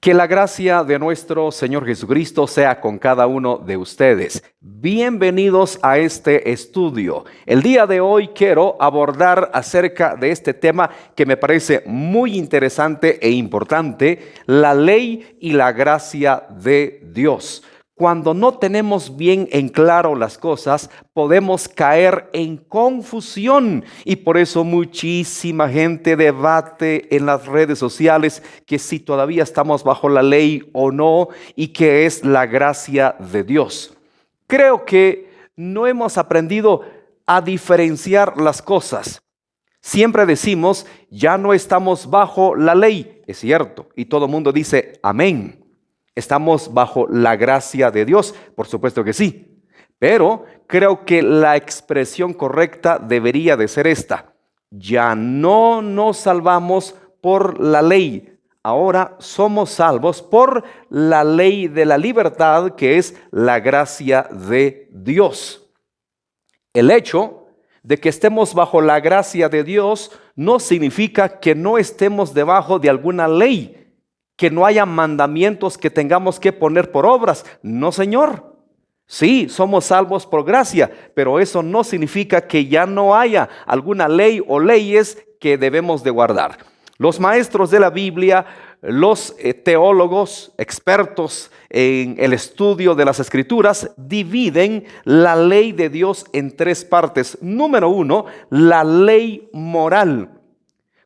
Que la gracia de nuestro Señor Jesucristo sea con cada uno de ustedes. Bienvenidos a este estudio. El día de hoy quiero abordar acerca de este tema que me parece muy interesante e importante: la ley y la gracia de Dios. Cuando no tenemos bien en claro las cosas, podemos caer en confusión, y por eso muchísima gente debate en las redes sociales que si todavía estamos bajo la ley o no, y qué es la gracia de Dios. Creo que no hemos aprendido a diferenciar las cosas. Siempre decimos, ya no estamos bajo la ley, es cierto, y todo el mundo dice amén. ¿Estamos bajo la gracia de Dios? Por supuesto que sí. Pero creo que la expresión correcta debería de ser esta: ya no nos salvamos por la ley. Ahora somos salvos por la ley de la libertad, que es la gracia de Dios. El hecho de que estemos bajo la gracia de Dios no significa que no estemos debajo de alguna ley, que no haya mandamientos que tengamos que poner por obras. No, Señor. Sí, somos salvos por gracia, pero eso no significa que ya no haya alguna ley o leyes que debemos de guardar. Los maestros de la Biblia, los teólogos expertos en el estudio de las Escrituras, dividen la ley de Dios en tres partes. Número uno, la ley moral.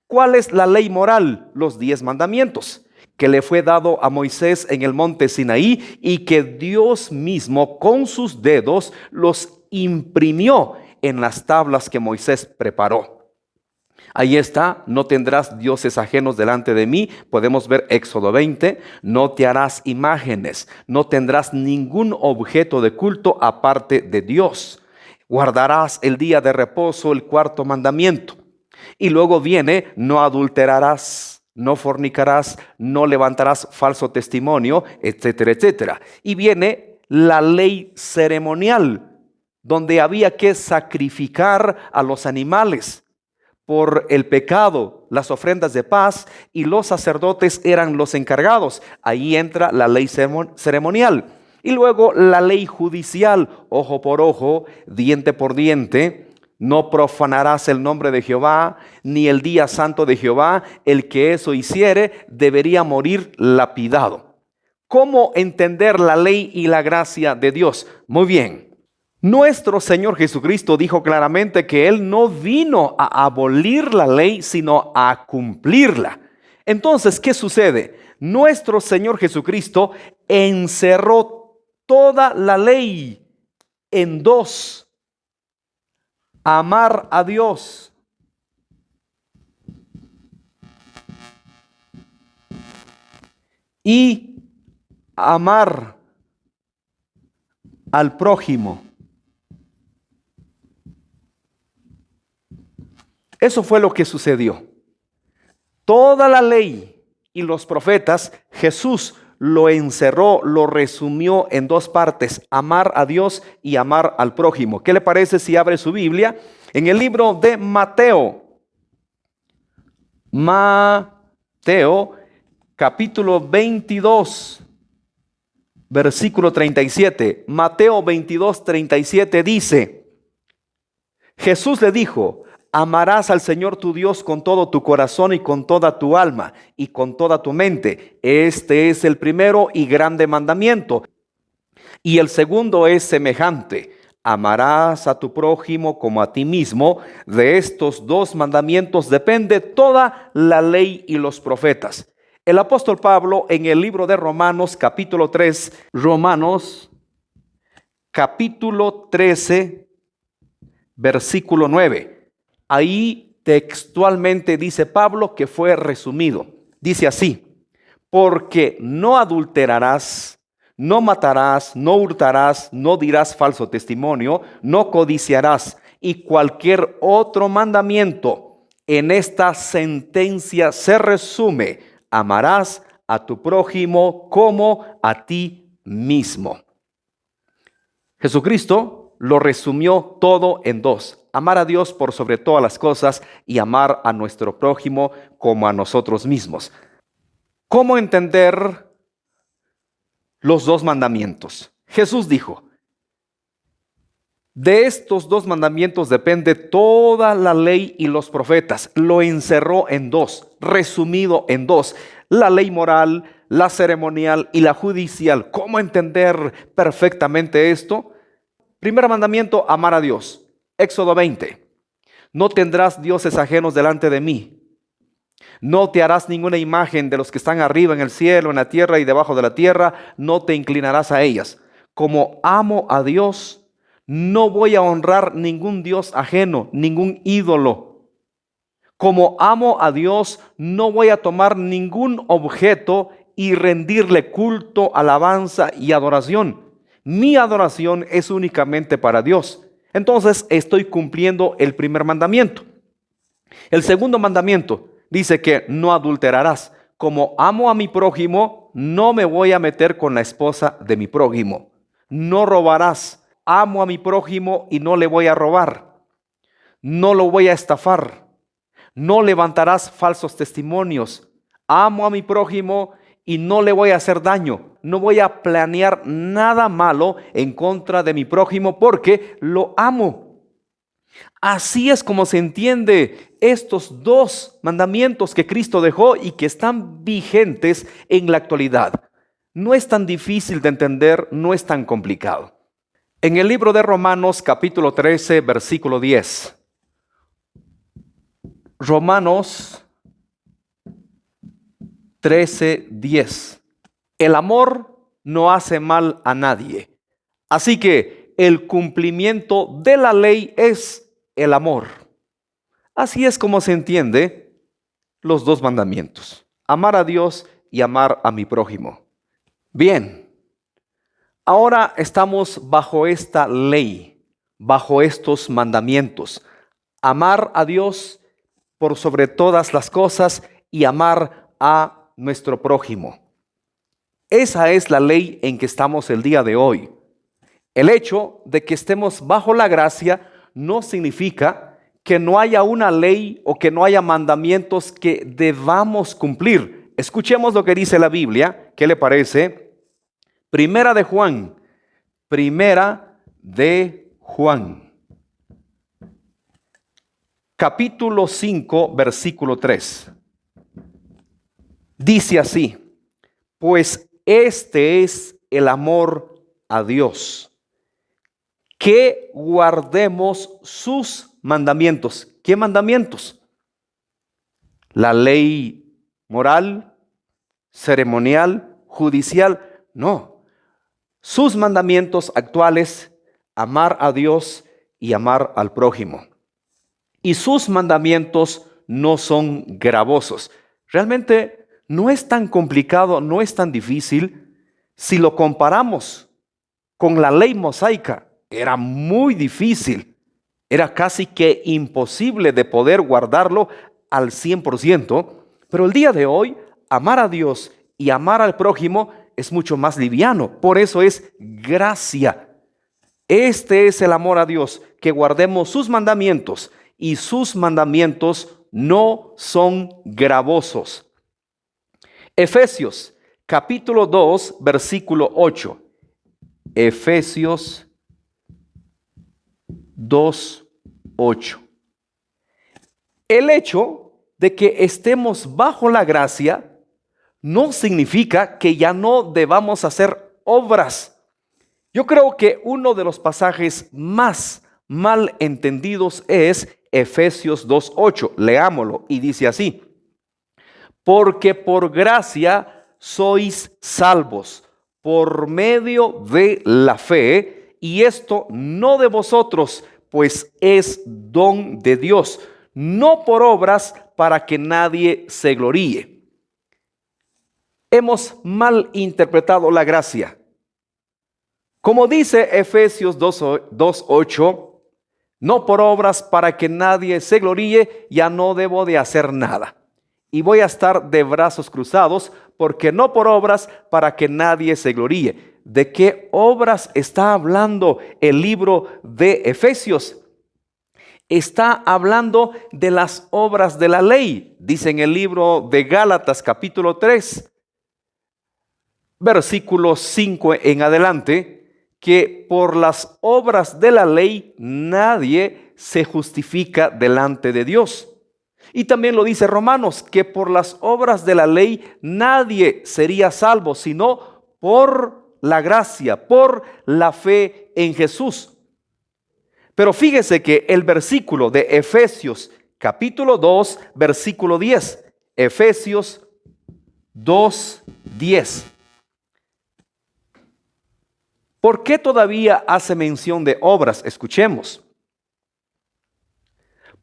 ¿Cuál es la ley moral? Los 10 mandamientos que le fue dado a Moisés en el monte Sinaí, y que Dios mismo con sus dedos los imprimió en las tablas que Moisés preparó. Ahí está: no tendrás dioses ajenos delante de mí. Podemos ver Éxodo 20. No te harás imágenes, no tendrás ningún objeto de culto aparte de Dios. Guardarás el día de reposo, el cuarto mandamiento. Y luego viene: no adulterarás, no fornicarás, no levantarás falso testimonio, etcétera, etcétera. Y viene la ley ceremonial, donde había que sacrificar a los animales por el pecado, las ofrendas de paz, y los sacerdotes eran los encargados. Ahí entra la ley ceremonial. Y luego la ley judicial: ojo por ojo, diente por diente. No profanarás el nombre de Jehová, ni el día santo de Jehová. El que eso hiciere debería morir lapidado. ¿Cómo entender la ley y la gracia de Dios? Muy bien. Nuestro Señor Jesucristo dijo claramente que Él no vino a abolir la ley, sino a cumplirla. Entonces, ¿qué sucede? Nuestro Señor Jesucristo encerró toda la ley en dos: amar a Dios y amar al prójimo. Eso fue lo que sucedió. Toda la ley y los profetas, Jesús lo encerró, lo resumió en dos partes: amar a Dios y amar al prójimo. ¿Qué le parece si abre su Biblia en el libro de Mateo? Mateo, capítulo 22, versículo 37. Mateo 22, 37 dice: Jesús le dijo: amarás al Señor tu Dios con todo tu corazón y con toda tu alma y con toda tu mente. Este es el primero y grande mandamiento. Y el segundo es semejante: amarás a tu prójimo como a ti mismo. De estos dos mandamientos depende toda la ley y los profetas. El apóstol Pablo, en el libro de Romanos, capítulo 3, Romanos, capítulo 13, versículo 9. Ahí textualmente dice Pablo, que fue resumido. Dice así: porque no adulterarás, no matarás, no hurtarás, no dirás falso testimonio, no codiciarás, y cualquier otro mandamiento. En esta sentencia se resume: amarás a tu prójimo como a ti mismo. Jesucristo lo resumió todo en dos: amar a Dios por sobre todas las cosas y amar a nuestro prójimo como a nosotros mismos. ¿Cómo entender los dos mandamientos. Jesús dijo, de estos dos mandamientos depende toda la ley y los profetas. Lo encerró en dos, resumido en dos. La ley moral, la ceremonial y la judicial. ¿Cómo entender perfectamente esto? Primer mandamiento, amar a Dios. Éxodo 20. No tendrás dioses ajenos delante de mí. No te harás ninguna imagen de los que están arriba en el cielo, en la tierra y debajo de la tierra. No te inclinarás a ellas. Como amo a Dios, no voy a honrar ningún dios ajeno, ningún ídolo. Como amo a Dios, no voy a tomar ningún objeto y rendirle culto, alabanza y adoración. Mi adoración es únicamente para Dios. Entonces estoy cumpliendo el primer mandamiento. El segundo mandamiento dice que no adulterarás. Como amo a mi prójimo, no me voy a meter con la esposa de mi prójimo. No robarás. Amo a mi prójimo y no le voy a robar. No lo voy a estafar. No levantarás falsos testimonios. Amo a mi prójimo y no le voy a hacer daño. No voy a planear nada malo en contra de mi prójimo porque lo amo. Así es como se entiende estos dos mandamientos que Cristo dejó y que están vigentes en la actualidad. No es tan difícil de entender, no es tan complicado. En el libro de Romanos, capítulo 13, versículo 10. Romanos 13, 10. El amor no hace mal a nadie. Así que el cumplimiento de la ley es el amor. Así es como se entiende los dos mandamientos. Amar a Dios y amar a mi prójimo. Bien. Ahora estamos bajo esta ley, bajo estos mandamientos. Amar a Dios por sobre todas las cosas y amar a nuestro prójimo. Esa es la ley en que estamos el día de hoy. El hecho de que estemos bajo la gracia no significa que no haya una ley o que no haya mandamientos que debamos cumplir. Escuchemos lo que dice la Biblia. ¿Qué le parece? Primera de Juan, capítulo 5, versículo 3. Dice así, pues este es el amor a Dios, que guardemos sus mandamientos. ¿Qué mandamientos? La ley moral, ceremonial, judicial, no. Sus mandamientos actuales, amar a Dios y amar al prójimo. Y sus mandamientos no son gravosos. Realmente no es tan complicado, no es tan difícil. Si lo comparamos con la ley mosaica, era muy difícil. Era casi que imposible de poder guardarlo al 100%. Pero el día de hoy, amar a Dios y amar al prójimo es mucho más liviano. Por eso es gracia. Este es el amor a Dios, que guardemos sus mandamientos, y sus mandamientos no son gravosos. Efesios capítulo 2, versículo 8. Efesios 2, 8. El hecho de que estemos bajo la gracia no significa que ya no debamos hacer obras. Yo creo que uno de los pasajes más mal entendidos es Efesios 2:8. Leámoslo y dice así: porque por gracia sois salvos por medio de la fe, y esto no de vosotros, pues es don de Dios, no por obras para que nadie se gloríe. Hemos mal interpretado la gracia. Como dice Efesios 2:8, no por obras para que nadie se gloríe, ya no debo de hacer nada. Y voy a estar de brazos cruzados, porque no por obras para que nadie se gloríe. ¿De qué obras está hablando el libro de Efesios? Está hablando de las obras de la ley. Dice en el libro de Gálatas capítulo 3. versículo 5 en adelante, que por las obras de la ley nadie se justifica delante de Dios. Y también lo dice Romanos, que por las obras de la ley nadie sería salvo, sino por la gracia, por la fe en Jesús. Pero fíjese que el versículo de Efesios capítulo 2, versículo 10, Efesios 2, 10. ¿Por qué todavía hace mención de obras? Escuchemos.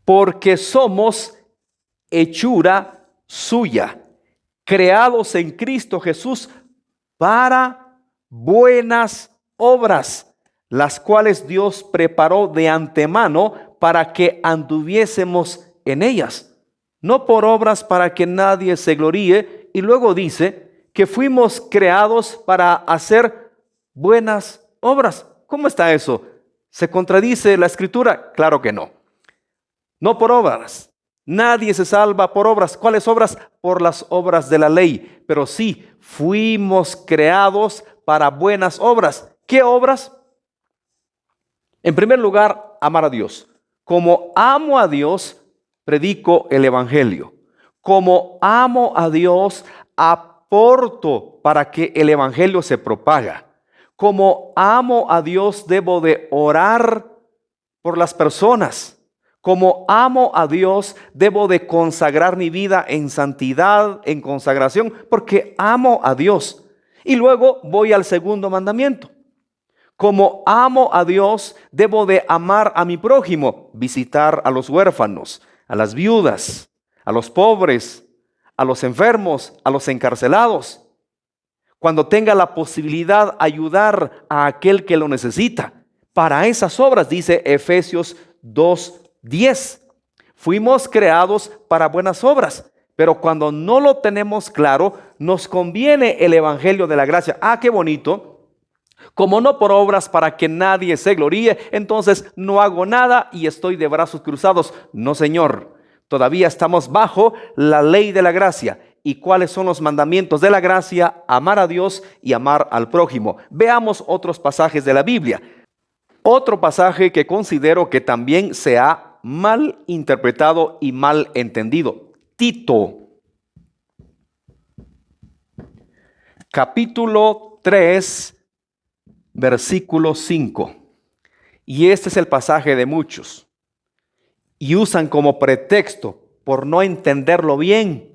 Porque somos hechura suya, creados en Cristo Jesús para buenas obras, las cuales Dios preparó de antemano para que anduviésemos en ellas, no por obras para que nadie se gloríe. Y luego dice que fuimos creados para hacer buenas obras. ¿Cómo está eso? ¿Se contradice la Escritura? Claro que no. No por obras. Nadie se salva por obras. ¿Cuáles obras? Por las obras de la ley. Pero sí, fuimos creados para buenas obras. ¿Qué obras? En primer lugar, amar a Dios. Como amo a Dios, predico el Evangelio. Como amo a Dios, aporto para que el Evangelio se propaga. Como amo a Dios, debo de orar por las personas. Como amo a Dios, debo de consagrar mi vida en santidad, en consagración, porque amo a Dios. Y luego voy al segundo mandamiento. Como amo a Dios, debo de amar a mi prójimo, visitar a los huérfanos, a las viudas, a los pobres, a los enfermos, a los encarcelados. Cuando tenga la posibilidad, ayudar a aquel que lo necesita. Para esas obras, dice Efesios 2:10. Fuimos creados para buenas obras, pero cuando no lo tenemos claro, nos conviene el Evangelio de la gracia. Ah, qué bonito. Como no por obras para que nadie se gloríe, entonces no hago nada y estoy de brazos cruzados. No, Señor. Todavía estamos bajo la ley de la gracia. ¿Y cuáles son los mandamientos de la gracia? Amar a Dios y amar al prójimo. Veamos otros pasajes de la Biblia. Otro pasaje que considero que también se ha mal interpretado y mal entendido. Tito, capítulo 3, versículo 5. Y este es el pasaje de muchos. Y usan como pretexto por no entenderlo bien.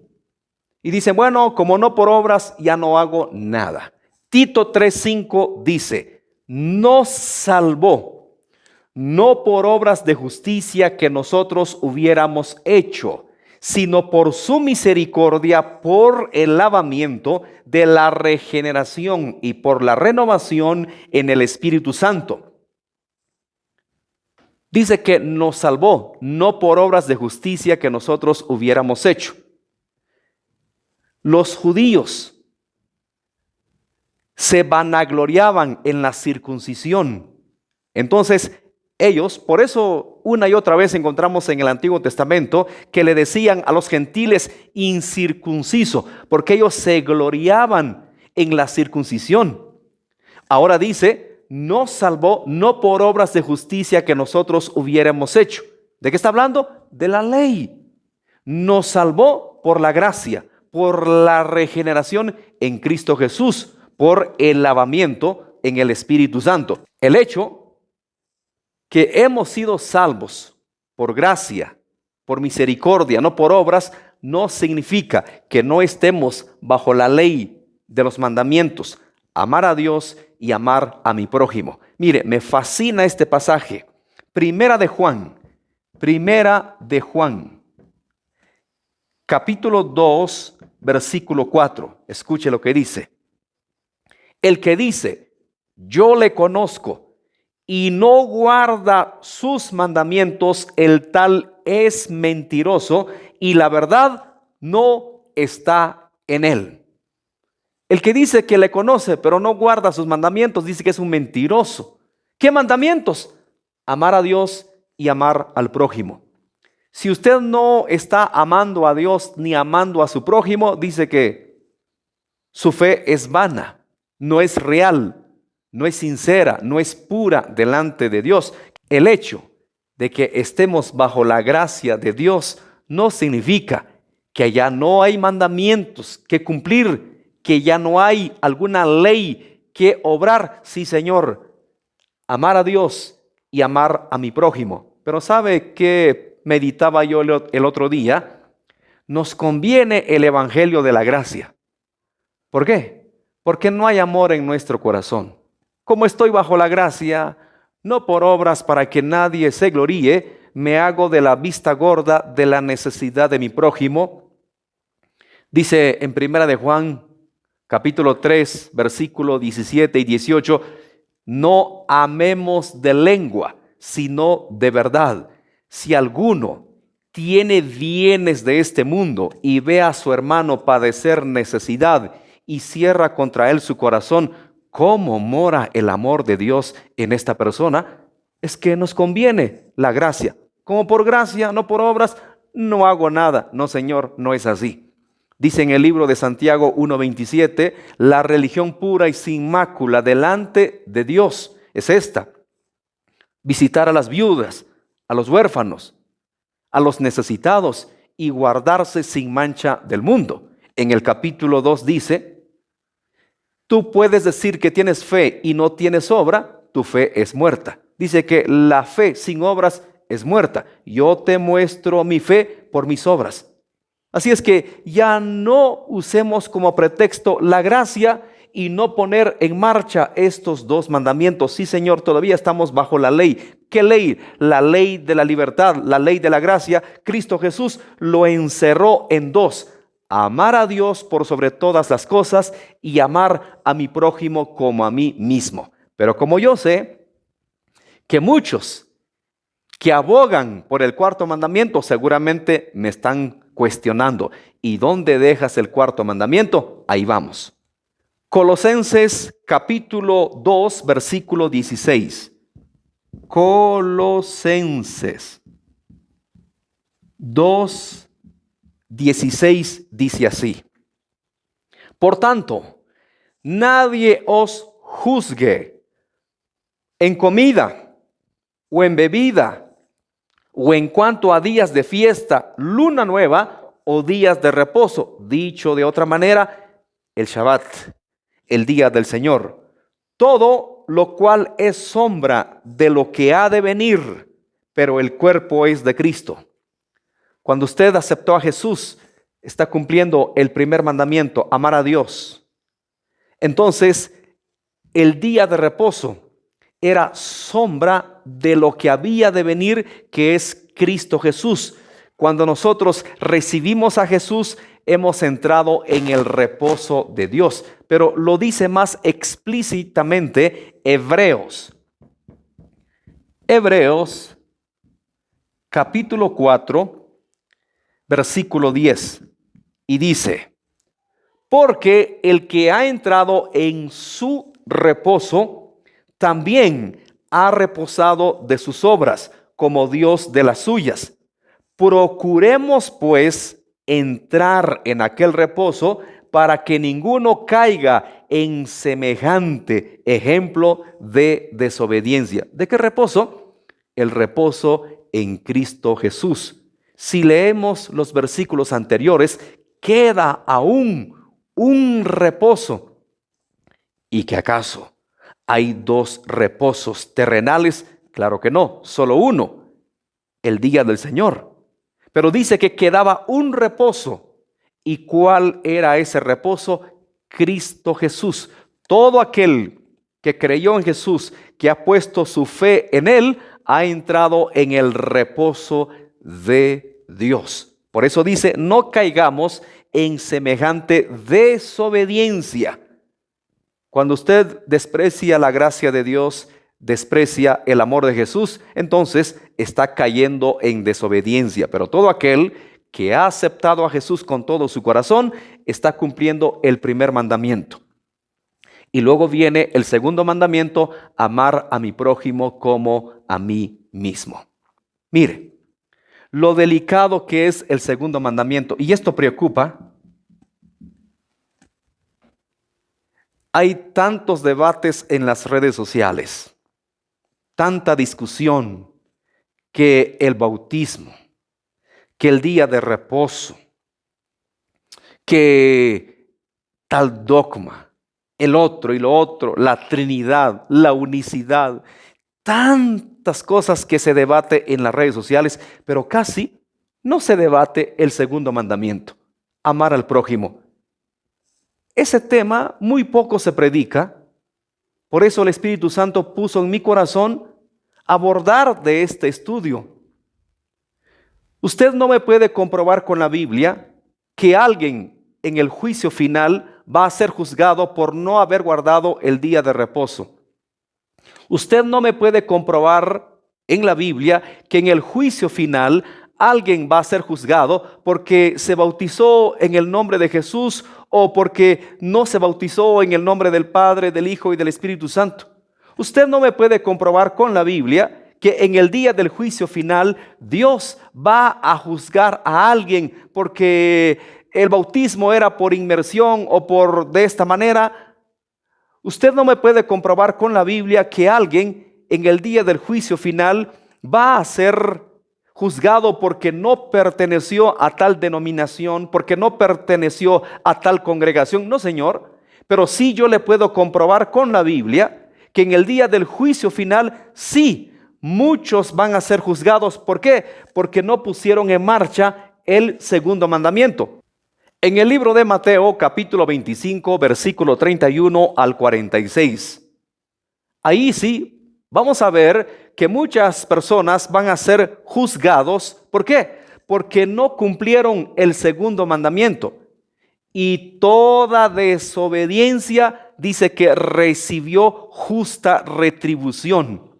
Y dicen, bueno, como no por obras, ya no hago nada. Tito 3:5 dice, nos salvó, no por obras de justicia que nosotros hubiéramos hecho, sino por su misericordia, por el lavamiento de la regeneración y por la renovación en el Espíritu Santo. Dice que nos salvó, no por obras de justicia que nosotros hubiéramos hecho. Los judíos se vanagloriaban en la circuncisión. Entonces, ellos, por eso una y otra vez encontramos en el Antiguo Testamento que le decían a los gentiles incircunciso, porque ellos se gloriaban en la circuncisión. Ahora dice, nos salvó no por obras de justicia que nosotros hubiéramos hecho. ¿De qué está hablando? De la ley. Nos salvó por la gracia, por la regeneración en Cristo Jesús, por el lavamiento en el Espíritu Santo. El hecho que hemos sido salvos por gracia, por misericordia, no por obras, no significa que no estemos bajo la ley de los mandamientos, amar a Dios y amar a mi prójimo. Mire, me fascina este pasaje. Primera de Juan, capítulo 2, versículo 4. Escuche lo que dice. El que dice, yo le conozco, y no guarda sus mandamientos, el tal es mentiroso y la verdad no está en él. El que dice que le conoce pero no guarda sus mandamientos, dice que es un mentiroso. ¿Qué mandamientos? Amar a Dios y amar al prójimo. Si usted no está amando a Dios ni amando a su prójimo, dice que su fe es vana. no es real, no es sincera, no es pura delante de Dios. El hecho de que estemos bajo la gracia de Dios no significa que ya no hay mandamientos que cumplir, que ya no hay alguna ley que obrar. Sí, Señor, amar a Dios y amar a mi prójimo. Pero ¿sabe qué meditaba yo el otro día? Nos conviene el evangelio de la gracia. ¿Por qué? Porque no hay amor en nuestro corazón. Como estoy bajo la gracia, no por obras para que nadie se gloríe, me hago de la vista gorda de la necesidad de mi prójimo. Dice en Primera de Juan, capítulo 3, versículo 17 y 18, no amemos de lengua, sino de verdad. Si alguno tiene bienes de este mundo y ve a su hermano padecer necesidad y cierra contra él su corazón, ¿cómo mora el amor de Dios en esta persona? Es que nos conviene la gracia. Como por gracia, no por obras, no hago nada. No, Señor, no es así. Dice en el libro de Santiago 1:27, la religión pura y sin mácula delante de Dios es esta: visitar a las viudas, a los huérfanos, a los necesitados y guardarse sin mancha del mundo. En el capítulo 2 dice, tú puedes decir que tienes fe y no tienes obra, tu fe es muerta. Dice que la fe sin obras es muerta. Yo te muestro mi fe por mis obras. Así es que ya no usemos como pretexto la gracia y no poner en marcha estos dos mandamientos. Sí, Señor, todavía estamos bajo la ley. ¿Qué ley? La ley de la libertad, la ley de la gracia. Cristo Jesús lo encerró en dos: amar a Dios por sobre todas las cosas y amar a mi prójimo como a mí mismo. Pero como yo sé que muchos que abogan por el cuarto mandamiento seguramente me están cuestionando: ¿y dónde dejas el cuarto mandamiento? Ahí vamos. Colosenses capítulo 2, versículo 16. Colosenses 2, 16 dice así: por tanto, nadie os juzgue en comida o en bebida o en cuanto a días de fiesta, luna nueva o días de reposo. Dicho de otra manera, el Shabbat, el día del Señor. Todo lo cual es sombra de lo que ha de venir, pero el cuerpo es de Cristo. Cuando usted aceptó a Jesús, está cumpliendo el primer mandamiento: amar a Dios. Entonces, el día de reposo era sombra de lo que había de venir, que es Cristo Jesús. Cuando nosotros recibimos a Jesús, hemos entrado en el reposo de Dios. Pero lo dice más explícitamente Hebreos. Hebreos capítulo 4, versículo 10. Y dice: porque el que ha entrado en su reposo también ha reposado de sus obras, como Dios de las suyas. Procuremos pues entrar en aquel reposo, para que ninguno caiga en semejante ejemplo de desobediencia. ¿De qué reposo? El reposo en Cristo Jesús. Si leemos los versículos anteriores, queda aún un reposo. ¿Y que acaso hay dos reposos terrenales? Claro que no, solo uno, el día del Señor. Pero dice que quedaba un reposo. ¿Y cuál era ese reposo? Cristo Jesús. Todo aquel que creyó en Jesús, que ha puesto su fe en Él, ha entrado en el reposo de Dios. Por eso dice: no caigamos en semejante desobediencia. Cuando usted desprecia la gracia de Dios, desprecia el amor de Jesús, entonces está cayendo en desobediencia. Pero todo aquel que ha aceptado a Jesús con todo su corazón está cumpliendo el primer mandamiento. Y luego viene el segundo mandamiento: amar a mi prójimo como a mí mismo. Mire lo delicado que es el segundo mandamiento, y esto preocupa. Hay tantos debates en las redes sociales, tanta discusión, que el bautismo, que el día de reposo, que tal dogma, el otro y lo otro, la Trinidad, la unicidad, tantas cosas que se debate en las redes sociales, pero casi no se debate el segundo mandamiento, amar al prójimo. Ese tema muy poco se predica, por eso el Espíritu Santo puso en mi corazón abordar de este estudio. Usted no me puede comprobar con la Biblia que alguien en el juicio final va a ser juzgado por no haber guardado el día de reposo. Usted no me puede comprobar en la Biblia que en el juicio final alguien va a ser juzgado porque se bautizó en el nombre de Jesús o porque no se bautizó en el nombre del Padre, del Hijo y del Espíritu Santo. Usted no me puede comprobar con la Biblia que en el día del juicio final Dios va a juzgar a alguien porque el bautismo era por inmersión o por de esta manera. Usted no me puede comprobar con la Biblia que alguien en el día del juicio final va a ser juzgado porque no perteneció a tal denominación, porque no perteneció a tal congregación. No, Señor, pero sí yo le puedo comprobar con la Biblia que en el día del juicio final sí, muchos van a ser juzgados. ¿Por qué? Porque no pusieron en marcha el segundo mandamiento. En el libro de Mateo, capítulo 25, versículo 31 al 46. Ahí sí, vamos a ver que muchas personas van a ser juzgados. ¿Por qué? Porque no cumplieron el segundo mandamiento. Y toda desobediencia dice que recibió justa retribución.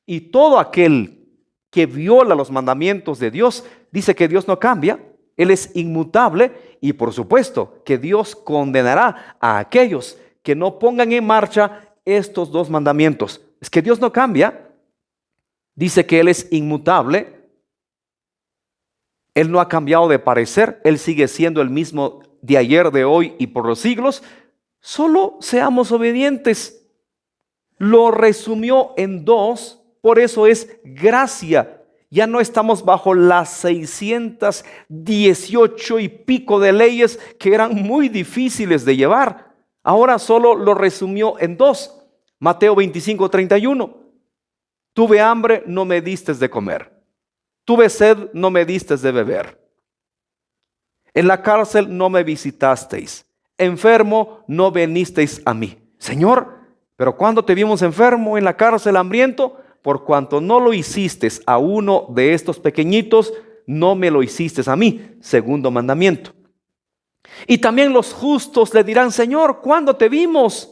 Y todo aquel que viola los mandamientos de Dios, dice que Dios no cambia, Él es inmutable y por supuesto que Dios condenará a aquellos que no pongan en marcha estos dos mandamientos. Es que Dios no cambia, dice que Él es inmutable, Él no ha cambiado de parecer, Él sigue siendo el mismo de ayer, de hoy y por los siglos. Solo seamos obedientes. Lo resumió en dos. Por eso es gracia. Ya no estamos bajo las 618 y pico de leyes que eran muy difíciles de llevar. Ahora solo lo resumió en dos. Mateo 25, 31. Tuve hambre, no me distes de comer. Tuve sed, no me distes de beber. En la cárcel no me visitasteis. Enfermo, no venisteis a mí. Señor, pero cuando te vimos enfermo, en la cárcel, hambriento, por cuanto no lo hiciste a uno de estos pequeñitos, no me lo hiciste a mí. Segundo mandamiento. Y también los justos le dirán, Señor, ¿cuándo te vimos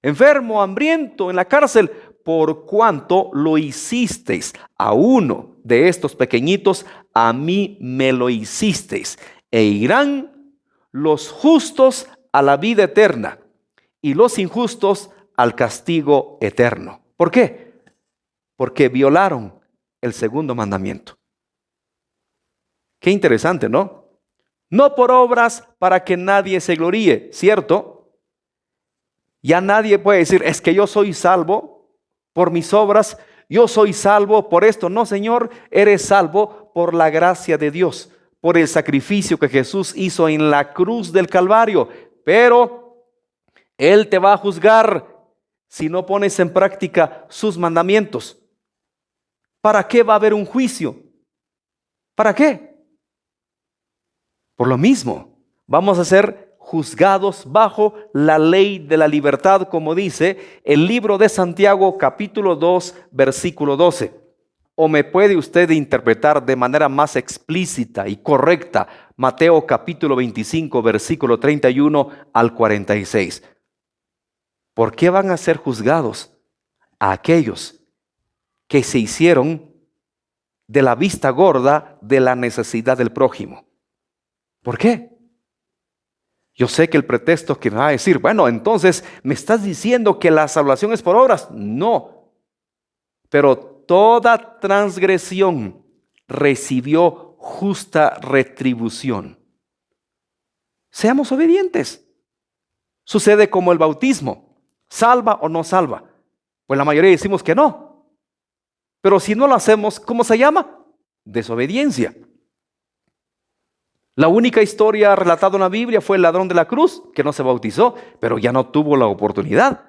enfermo, hambriento, en la cárcel? Por cuanto lo hicisteis a uno de estos pequeñitos, a mí me lo hicisteis. E irán los justos a la vida eterna y los injustos al castigo eterno. ¿Por qué? Porque violaron el segundo mandamiento. Qué interesante, ¿no? No por obras para que nadie se gloríe, ¿cierto? Ya nadie puede decir, es que yo soy salvo por mis obras, yo soy salvo por esto. No, Señor, eres salvo por la gracia de Dios, por el sacrificio que Jesús hizo en la cruz del Calvario. Pero Él te va a juzgar si no pones en práctica sus mandamientos. ¿Para qué va a haber un juicio? ¿Para qué? Por lo mismo, vamos a ser juzgados bajo la ley de la libertad, como dice el libro de Santiago, capítulo 2, versículo 12. O me puede usted interpretar de manera más explícita y correcta Mateo capítulo 25, versículo 31 al 46. ¿Por qué van a ser juzgados a aquellos que se hicieron de la vista gorda de la necesidad del prójimo? ¿Por qué? Yo sé que el pretexto que me va a decir, bueno, entonces me estás diciendo que la salvación es por obras. No, pero toda transgresión recibió justa retribución. Seamos obedientes. Sucede como el bautismo. ¿Salva o no salva? Pues la mayoría decimos que no. Pero si no lo hacemos, ¿cómo se llama? Desobediencia. La única historia relatada en la Biblia fue el ladrón de la cruz, que no se bautizó, pero ya no tuvo la oportunidad.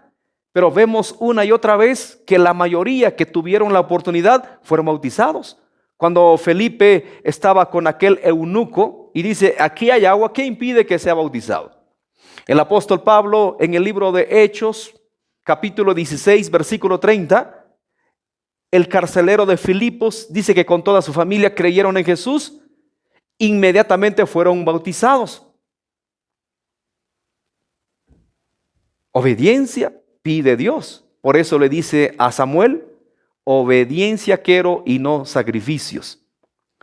Pero vemos una y otra vez que la mayoría que tuvieron la oportunidad fueron bautizados. Cuando Felipe estaba con aquel eunuco y dice, aquí hay agua, ¿qué impide que sea bautizado? El apóstol Pablo en el libro de Hechos, capítulo 16, versículo 30, el carcelero de Filipos dice que con toda su familia creyeron en Jesús, inmediatamente fueron bautizados. Obediencia pide Dios. Por eso le dice a Samuel, obediencia quiero y no sacrificios.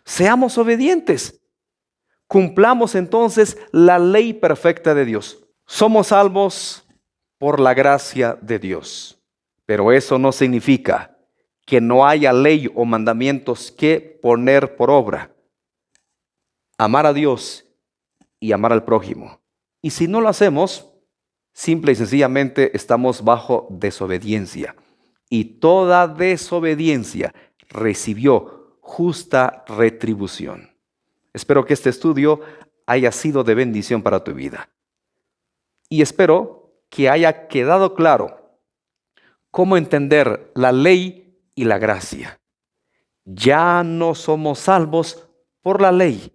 Seamos obedientes. Cumplamos entonces la ley perfecta de Dios. Somos salvos por la gracia de Dios. Pero eso no significa que no haya ley o mandamientos que poner por obra. Amar a Dios y amar al prójimo. Y si no lo hacemos, simple y sencillamente estamos bajo desobediencia. Y toda desobediencia recibió justa retribución. Espero que este estudio haya sido de bendición para tu vida. Y espero que haya quedado claro cómo entender la ley y la gracia. Ya no somos salvos por la ley,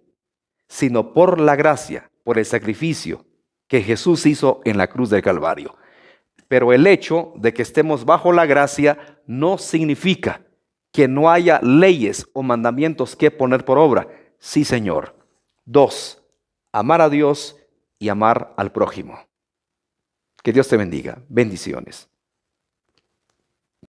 sino por la gracia, por el sacrificio que Jesús hizo en la cruz del Calvario. Pero el hecho de que estemos bajo la gracia no significa que no haya leyes o mandamientos que poner por obra. Sí, Señor. 2, amar a Dios y amar al prójimo. Que Dios te bendiga. Bendiciones.